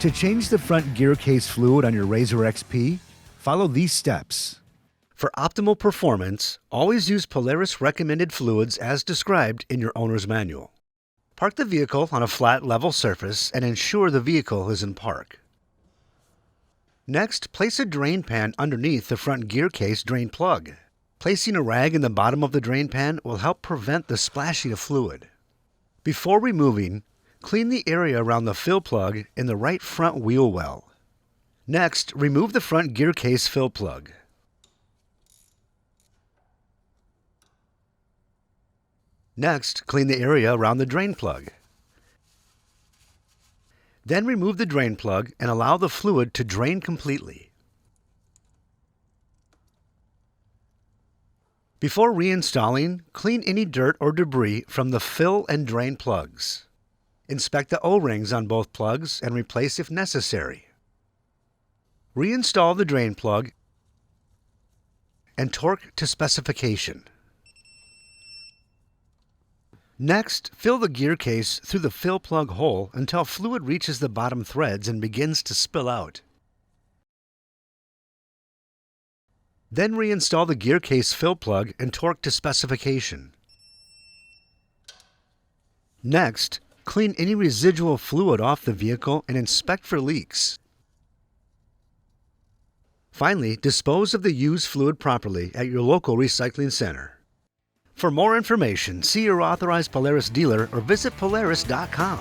To change the front gear case fluid on your RZR XP, follow these steps. For optimal performance, always use Polaris recommended fluids as described in your owner's manual. Park the vehicle on a flat, level surface and ensure the vehicle is in park. Next, place a drain pan underneath the front gear case drain plug. Placing a rag in the bottom of the drain pan will help prevent the splashing of fluid. Before removing, clean the area around the fill plug in the right front wheel well. Next, remove the front gear case fill plug. Next, clean the area around the drain plug. Then remove the drain plug and allow the fluid to drain completely. Before reinstalling, clean any dirt or debris from the fill and drain plugs. Inspect the O-rings on both plugs and replace if necessary. Reinstall the drain plug and torque to specification. Next, fill the gear case through the fill plug hole until fluid reaches the bottom threads and begins to spill out. Then reinstall the gear case fill plug and torque to specification. Next, clean any residual fluid off the vehicle and inspect for leaks. Finally, dispose of the used fluid properly at your local recycling center. For more information, see your authorized Polaris dealer or visit Polaris.com.